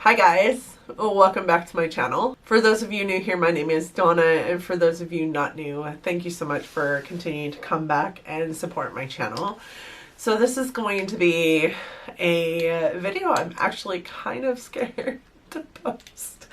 Hi guys, welcome back to my channel. For those of you new here, my name is Donna, and for those of you not new, thank you so much for continuing to come back and support my channel. So this is going to be a video I'm actually kind of scared to post.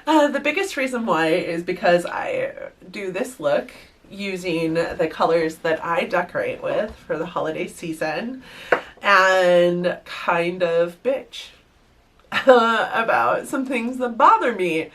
The biggest reason why is because I do this look using the colors that I decorate with for the holiday season and kind of bitch about some things that bother me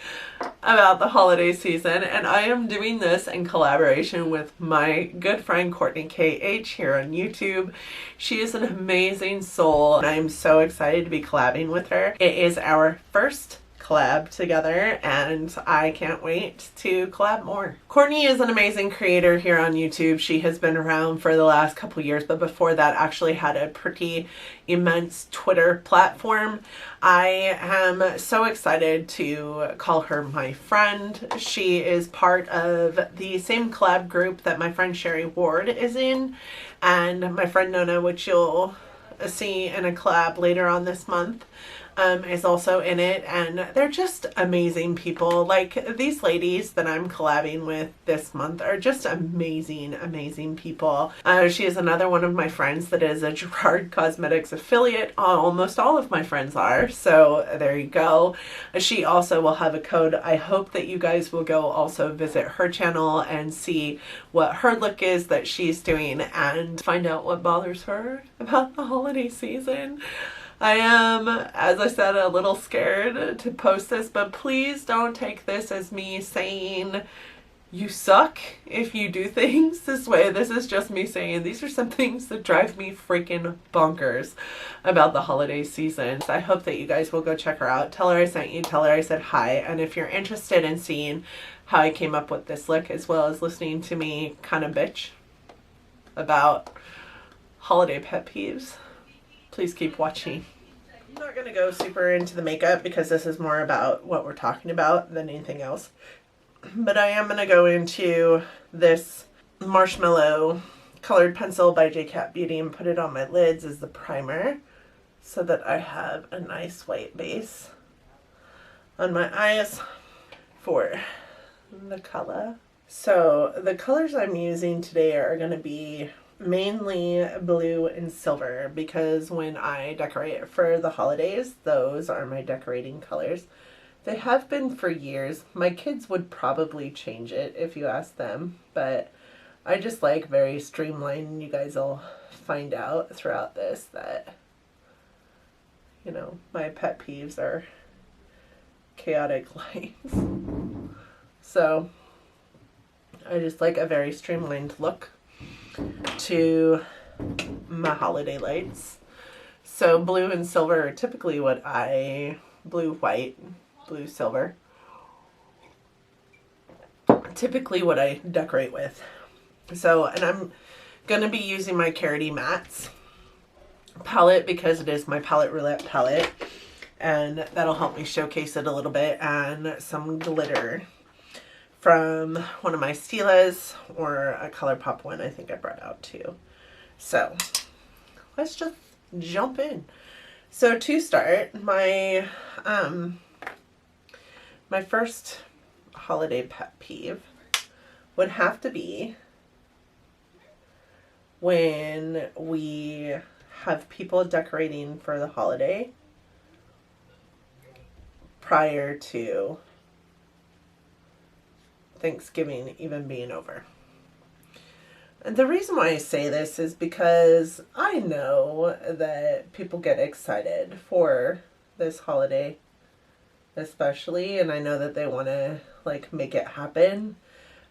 about the holiday season, and I am doing this in collaboration with my good friend Courtney KH here on YouTube. She is an amazing soul, and I am so excited to be collabing with her. It is our first collab together, and I can't wait to collab more. Courtney is an amazing creator here on YouTube. She has been around for the last couple years, but before that actually had a pretty immense Twitter platform. I am so excited to call her my friend. She is part of the same collab group that my friend Sherry Ward is in, and my friend Nona, which you'll see in a collab later on this month, is also in it, and they're just amazing people. Like, these ladies that I'm collabing with this month are just amazing people. She is another one of my friends that is a Gerard Cosmetics affiliate. Almost all of my friends are, so there you go. She also will have a code. I hope that you guys will go also visit her channel and see what her look is that she's doing and find out what bothers her about the holiday season. I am, as I said, a little scared to post this, but please don't take this as me saying you suck if you do things this way. This is just me saying these are some things that drive me freaking bonkers about the holiday season. So I hope that you guys will go check her out. Tell her I sent you, tell her I said hi, and if you're interested in seeing how I came up with this look, as well as listening to me kind of bitch about holiday pet peeves, please keep watching. I'm not going to go super into the makeup because this is more about what we're talking about than anything else. But I am going to go into this marshmallow colored pencil by J-Cat Beauty and put it on my lids as the primer so that I have a nice white base on my eyes for the color. So the colors I'm using today are going to be mainly blue and silver, because when I decorate for the holidays, those are my decorating colors. They have been for years. My kids would probably change it if you ask them, but I just like very streamlined. You guys will find out throughout this that, you know, my pet peeves are chaotic lines. So I just like a very streamlined look to my holiday lights. So blue and silver are typically what blue, white, blue, silver, typically what I decorate with. So, and I'm going to be using my Chatty Mattes palette because it is my palette roulette palette, and that'll help me showcase it a little bit, and some glitter from one of my Stilas, or a ColourPop one I think I brought out too. So let's just jump in. So to start, my my first holiday pet peeve would have to be when we have people decorating for the holiday prior to Thanksgiving even being over. And the reason why I say this is because I know that people get excited for this holiday especially, and I know that they want to like make it happen,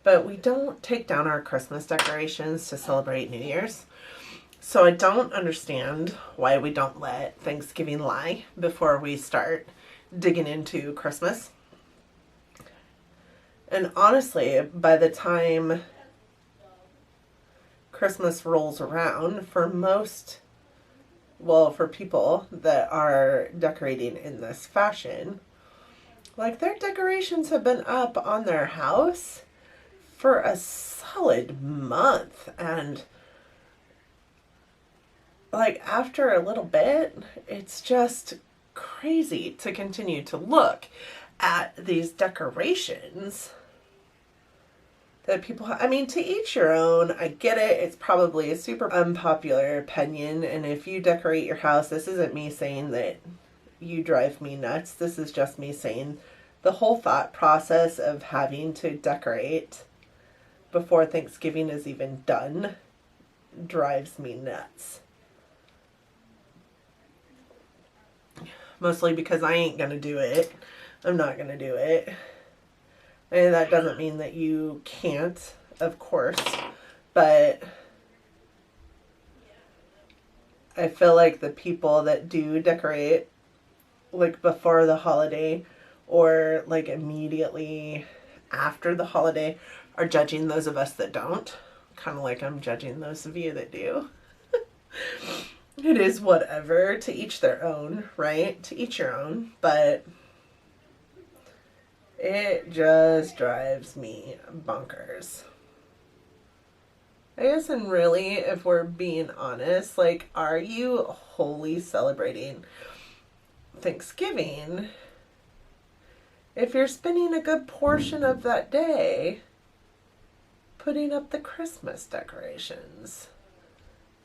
but we don't take down our Christmas decorations to celebrate New Year's. So I don't understand why we don't let Thanksgiving lie before we start digging into Christmas. And honestly, by the time Christmas rolls around, for most, well, for people that are decorating in this fashion, like, their decorations have been up on their house for a solid month. And like, after a little bit, it's just crazy to continue to look at these decorations that people I mean, to each your own. I get it. It's probably a super unpopular opinion. And if you decorate your house, this isn't me saying that you drive me nuts. This is just me saying the whole thought process of having to decorate before Thanksgiving is even done drives me nuts. Mostly because I ain't gonna do it. I'm not gonna do it. And that doesn't mean that you can't, of course, but I feel like the people that do decorate like before the holiday or like immediately after the holiday are judging those of us that don't. Kind of like I'm judging those of you that do. It is whatever, to each their own, right? To each your own, but it just drives me bonkers. I guess, and really, if we're being honest, like, are you wholly celebrating Thanksgiving if you're spending a good portion of that day putting up the Christmas decorations?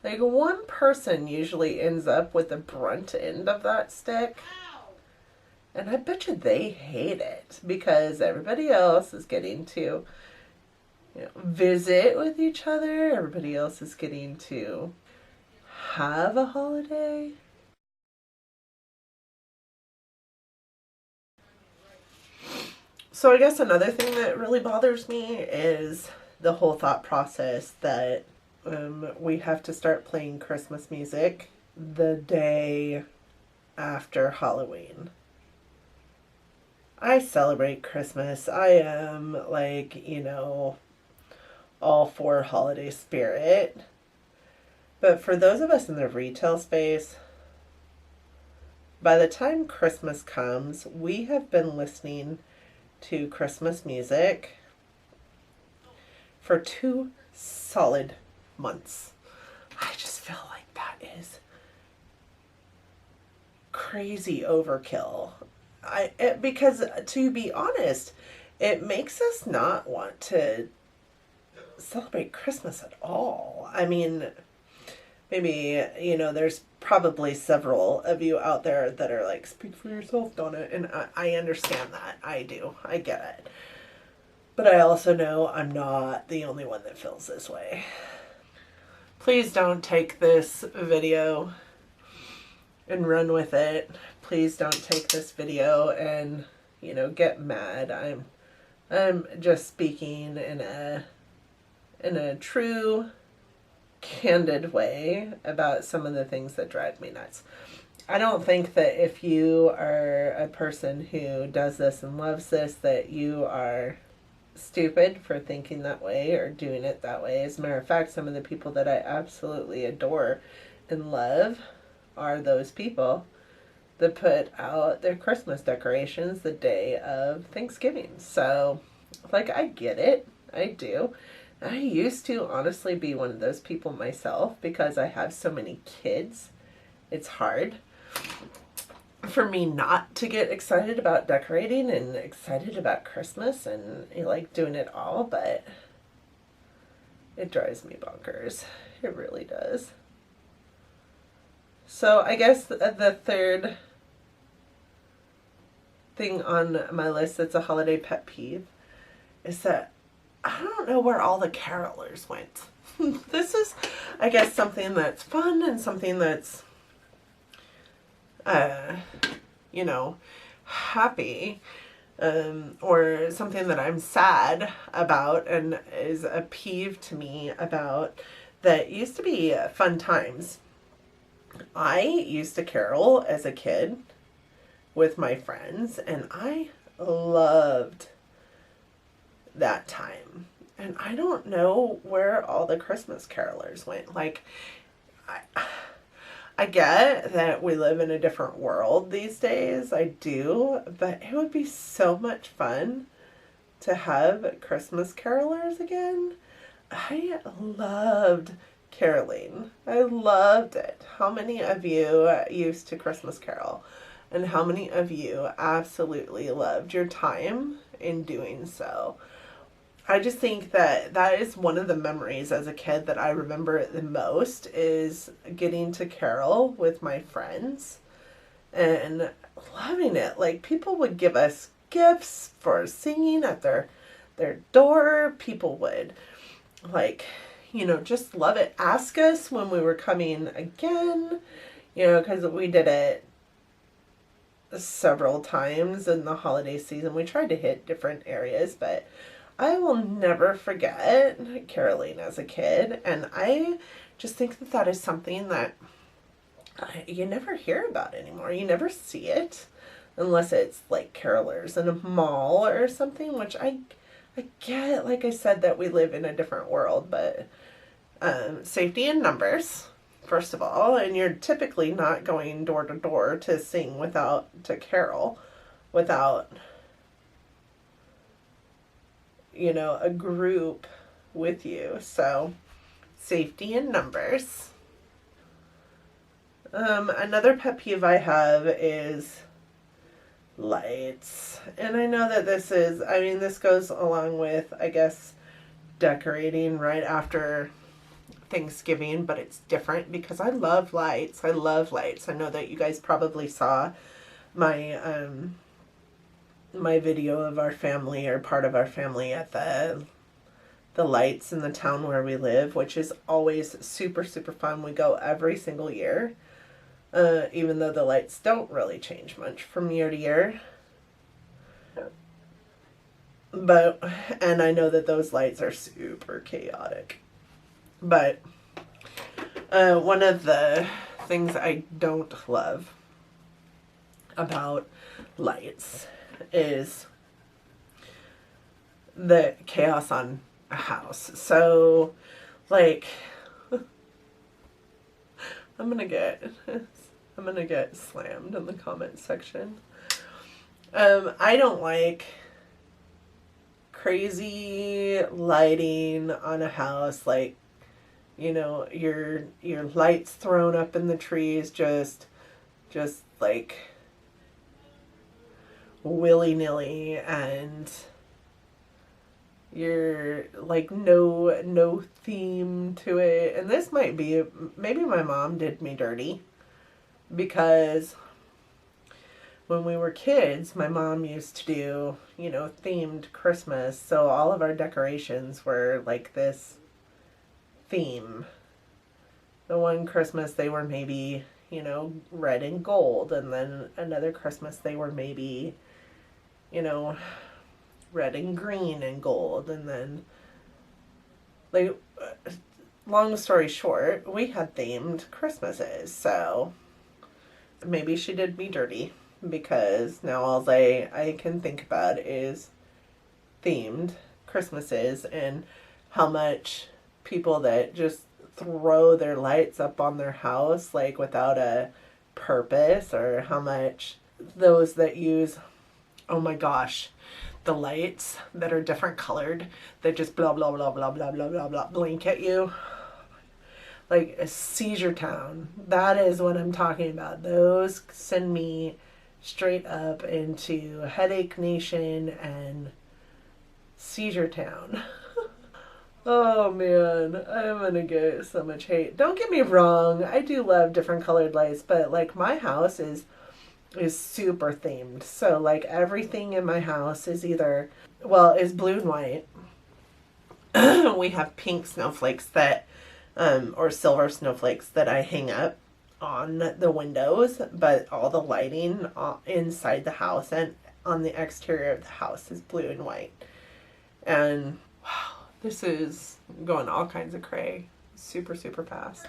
Like, one person usually ends up with the brunt end of that stick. And I bet you they hate it because everybody else is getting to, visit with each other. Everybody else is getting to have a holiday. So I guess another thing that really bothers me is the whole thought process that we have to start playing Christmas music the day after Halloween. I celebrate Christmas. I am like, all for holiday spirit. But for those of us in the retail space, by the time Christmas comes, we have been listening to Christmas music for 2 solid months. I just feel like that is crazy overkill. Because to be honest, it makes us not want to celebrate Christmas at all. I mean, maybe, there's probably several of you out there that are like, speak for yourself, Donna. And I understand that. I do. I get it. But I also know I'm not the only one that feels this way. Please don't take this video and run with it. Please don't take this video and, get mad. I'm just speaking in a true, candid way about some of the things that drive me nuts. I don't think that if you are a person who does this and loves this, that you are stupid for thinking that way or doing it that way. As a matter of fact, some of the people that I absolutely adore and love are those people that put out their Christmas decorations the day of Thanksgiving. So, like, I get it. I do. I used to honestly be one of those people myself because I have so many kids. It's hard for me not to get excited about decorating and excited about Christmas and like doing it all, but it drives me bonkers. It really does. So I guess the third thing on my list that's a holiday pet peeve is that I don't know where all the carolers went. This is, I guess, something that's fun and something that's, happy, or something that I'm sad about and is a peeve to me about that used to be fun times. I used to carol as a kid with my friends, and I loved that time. And I don't know where all the Christmas carolers went. Like, I get that we live in a different world these days. I do. But it would be so much fun to have Christmas carolers again. I loved caroling. I loved it. How many of you used to Christmas carol? and how many of you absolutely loved your time in doing so. I just think that that is one of the memories as a kid that I remember the most, is getting to carol with my friends and loving it. Like, people would give us gifts for singing at their door. People would, like, you know, just love it. Ask us when we were coming again, you know, because we did it several times in the holiday season. We tried to hit different areas, but I will never forget caroling as a kid. And I just think that that is something that you never hear about anymore. You never see it unless it's like carolers in a mall or something, which I get, like I said, that we live in a different world, but safety in numbers, first of all, and you're typically not going door to door to sing to carol without, you know, a group with you. So safety in numbers. Another pet peeve I have is lights. And I know that this goes along with, I guess, decorating right after Thanksgiving, but it's different because I love lights. I love lights. I know that you guys probably saw my my video of our family, or part of our family, at the lights in the town where we live, which is always super, super fun. We go every single year, even though the lights don't really change much from year to year. But, and I know that those lights are super chaotic. But one of the things I don't love about lights is the chaos on a house. So, like, I'm gonna get slammed in the comment section. I don't like crazy lighting on a house, like, you know, your lights thrown up in the trees, just like willy-nilly, and you're like no theme to it. And this might be, maybe my mom did me dirty, because when we were kids, my mom used to do, you know, themed Christmas. So all of our decorations were like this theme. The one Christmas they were maybe, you know, red and gold, and then another Christmas they were maybe, you know, red and green and gold, and then, like, long story short, we had themed Christmases. So maybe she did me dirty, because now all I can think about is themed Christmases, and how much people that just throw their lights up on their house, like, without a purpose, or how much those that use, oh my gosh, the lights that are different colored, that just blah blah blah blah blah blah blah blah blink at you, like a seizure town. That is what I'm talking about. Those send me straight up into Headache Nation and Seizure Town. Oh man, I'm gonna get so much hate. Don't get me wrong, I do love different colored lights, but like, my house is super themed. So like, everything in my house is either, well, is blue and white. We have pink snowflakes that, or silver snowflakes that I hang up on the windows, but all the lighting inside the house and on the exterior of the house is blue and white. And wow, this is going all kinds of cray, super, super fast.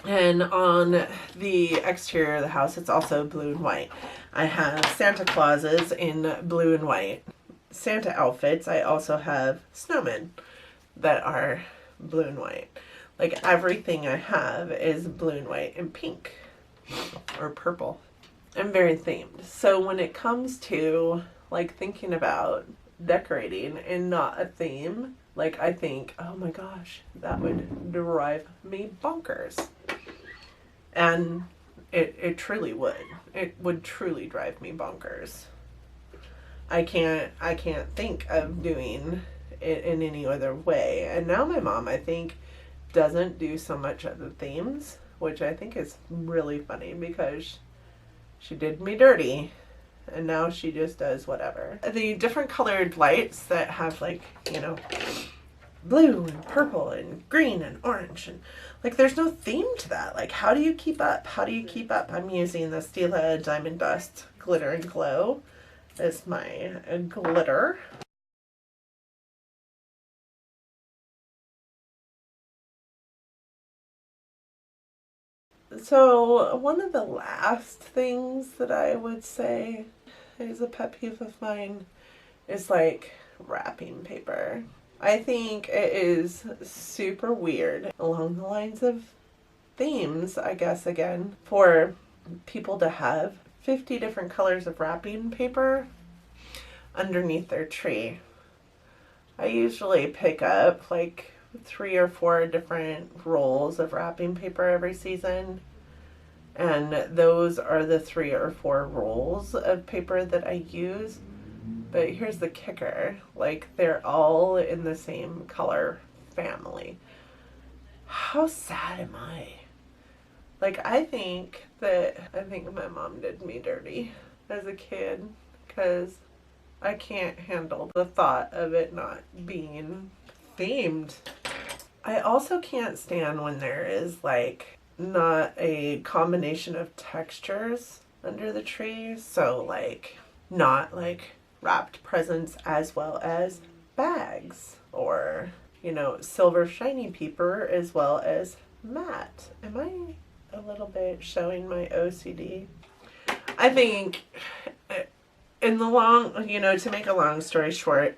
And on the exterior of the house, it's also blue and white. I have Santa Clauses in blue and white. Santa outfits, I also have snowmen that are blue and white. Like, everything I have is blue and white and pink or purple. I'm very themed. So when it comes to, like, thinking about decorating and not a theme, like, I think, oh my gosh, that would drive me bonkers. And It truly would. It would truly drive me bonkers. I can't think of doing it in any other way. And now my mom, I think, doesn't do so much of the themes, which I think is really funny because she did me dirty and now she just does whatever. The different colored lights that have, like, you know, blue and purple and green and orange, and like there's no theme to that. Like, how do you keep up? How do you keep up? I'm using the Stila Diamond Dust Glitter and Glow as my glitter. So one of the last things that I would say is a pet peeve of mine is like wrapping paper. I think it is super weird along the lines of themes, I guess, again, for people to have 50 different colors of wrapping paper underneath their tree. I usually pick up like 3 or 4 different rolls of wrapping paper every season, and those are the 3 or 4 rolls of paper that I use. But here's the kicker, like, they're all in the same color family. How sad am I? Like, I think my mom did me dirty as a kid, because I can't handle the thought of it not being themed. I also can't stand when there is, like, not a combination of textures under the tree. So, like, not like wrapped presents as well as bags, or, you know, silver shiny paper as well as matte. Am I a little bit showing my OCD? I think in the long, you know, to make a long story short,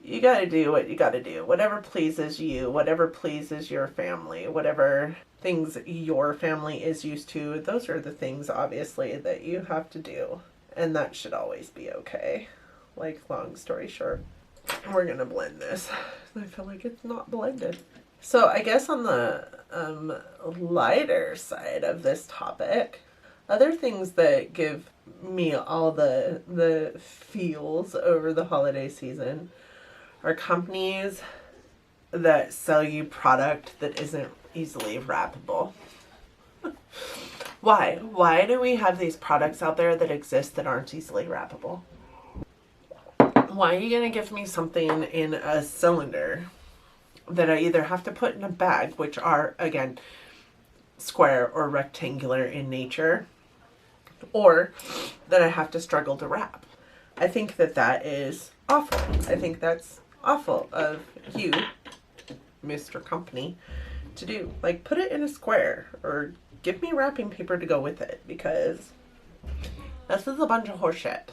you gotta do what you gotta do. Whatever pleases you, whatever pleases your family, whatever things your family is used to, those are the things, obviously, that you have to do. And that should always be okay. Like, long story short, we're gonna blend this. I feel like it's not blended. So I guess on the lighter side of this topic, other things that give me all the feels over the holiday season are companies that sell you product that isn't easily wrappable. Why? Why do we have these products out there that exist that aren't easily wrappable? Why are you going to give me something in a cylinder that I either have to put in a bag, which are, again, square or rectangular in nature, or that I have to struggle to wrap? I think that that is awful. I think that's awful of you, Mr. Company, to do. Like, put it in a square, or give me wrapping paper to go with it, because this is a bunch of horseshit.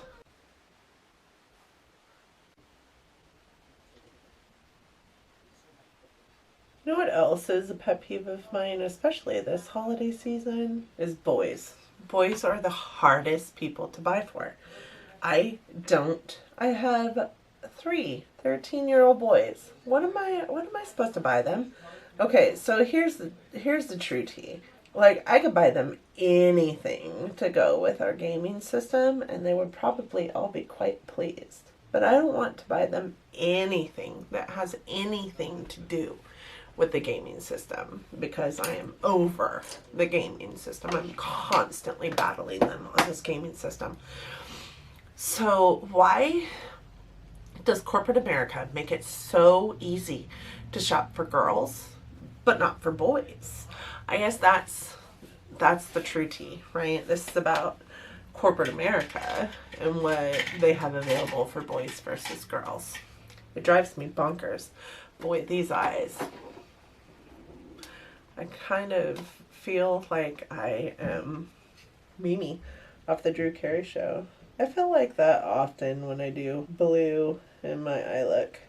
You know what else is a pet peeve of mine, especially this holiday season, is boys. Boys are the hardest people to buy for. I have 3 13-year-old boys. What am I supposed to buy them? Okay, so here's the true tea. Like, I could buy them anything to go with our gaming system, and they would probably all be quite pleased. But I don't want to buy them anything that has anything to do with the gaming system, because I am over the gaming system. I'm constantly battling them on this gaming system. So why does corporate America make it so easy to shop for girls but not for boys? I guess that's the true tea, right? This is about corporate America and what they have available for boys versus girls. It drives me bonkers. Boy, these eyes. I kind of feel like I am Mimi off the Drew Carey show. I feel like that often when I do blue in my eye look.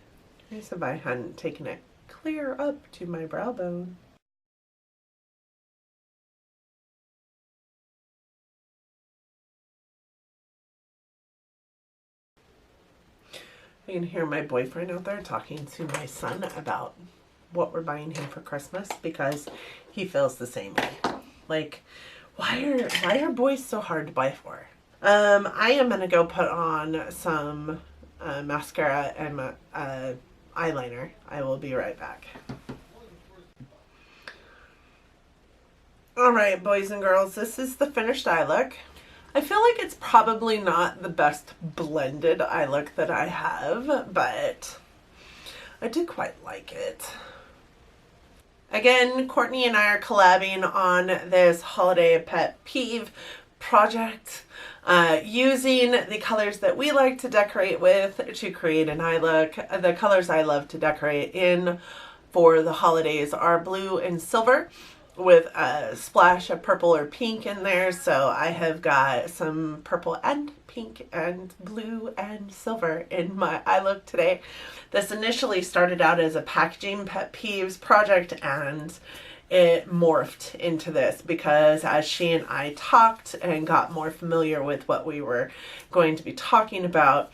As if I hadn't taken it clear up to my brow bone. I can hear my boyfriend out there talking to my son about what we're buying him for Christmas, because he feels the same way. Like, Why are boys so hard to buy for? I am gonna go put on some mascara and eyeliner. I will be right back. Alright, boys and girls, this is the finished eye look. I feel like it's probably not the best blended eye look that I have, but I do quite like it. Again, Courtney and I are collabing on this Holiday Pet Peeve project, using the colors that we like to decorate with to create an eye look. The colors I love to decorate in for the holidays are blue and silver, with a splash of purple or pink in there. So I have got some purple and pink and blue and silver in my eye look today. This initially started out as a packaging pet peeves project, and it morphed into this because as she and I talked and got more familiar with what we were going to be talking about,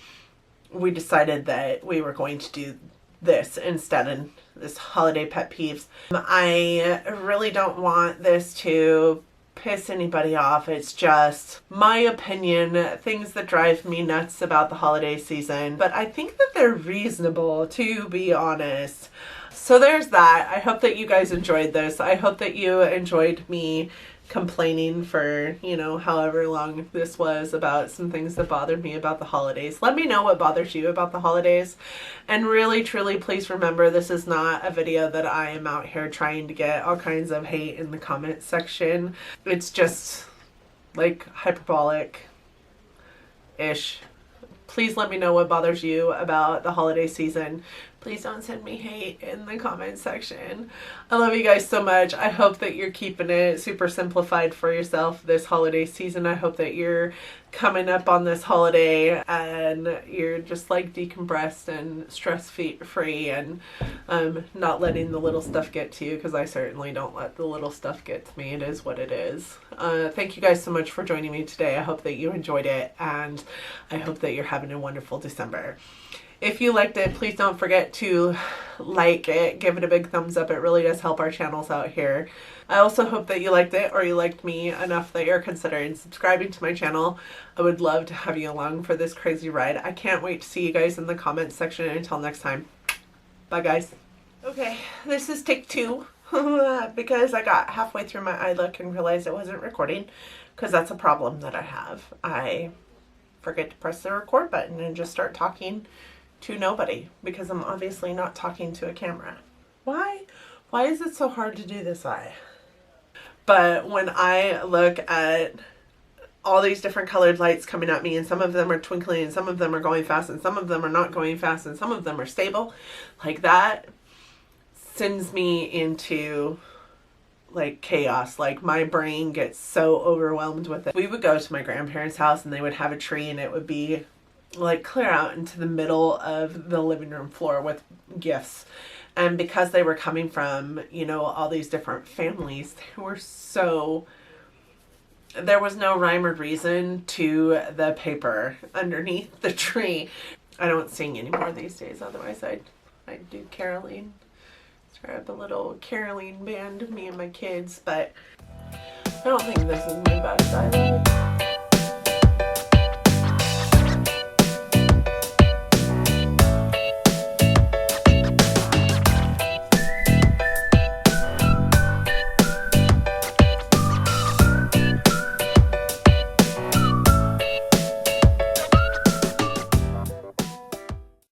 we decided that we were going to do this instead of this Holiday Pet Peeves. I really don't want this to piss anybody off. It's just my opinion, things that drive me nuts about the holiday season, but I think that they're reasonable, to be honest. So there's that. I hope that you guys enjoyed this. I hope that you enjoyed me complaining for, you know, however long this was about some things that bothered me about the holidays. Let me know what bothers you about the holidays. And really, truly, please remember, this is not a video that I am out here trying to get all kinds of hate in the comment section. It's just like hyperbolic-ish. Please let me know what bothers you about the holiday season. Please don't send me hate in the comment section. I love you guys so much. I hope that you're keeping it super simplified for yourself this holiday season. I hope that you're coming up on this holiday and you're just like decompressed and stress-free and not letting the little stuff get to you, because I certainly don't let the little stuff get to me. It is what it is. Thank you guys so much for joining me today. I hope that you enjoyed it, and I hope that you're having a wonderful December. If you liked it, please don't forget to like it, give it a big thumbs up. It really does help our channels out here. I also hope that you liked it, or you liked me enough that you're considering subscribing to my channel. I would love to have you along for this crazy ride. I can't wait to see you guys in the comments section. Until next time, bye guys. Okay, this is take 2 because I got halfway through my eye look and realized it wasn't recording, because that's a problem that I have. I forget to press the record button and just start talking to nobody, because I'm obviously not talking to a camera. Why is it so hard to do this eye? But when I look at all these different colored lights coming at me, and some of them are twinkling, and some of them are going fast, and some of them are not going fast, and some of them are stable, like that sends me into like chaos. Like my brain gets so overwhelmed with it. We would go to my grandparents' house and they would have a tree, and it would be like clear out into the middle of the living room floor with gifts. And because they were coming from, you know, all these different families, they were so, there was no rhyme or reason to the paper underneath the tree. I don't sing anymore these days, otherwise I'd do caroling. Start up a little caroling band, me and my kids, but I don't think this is my best either.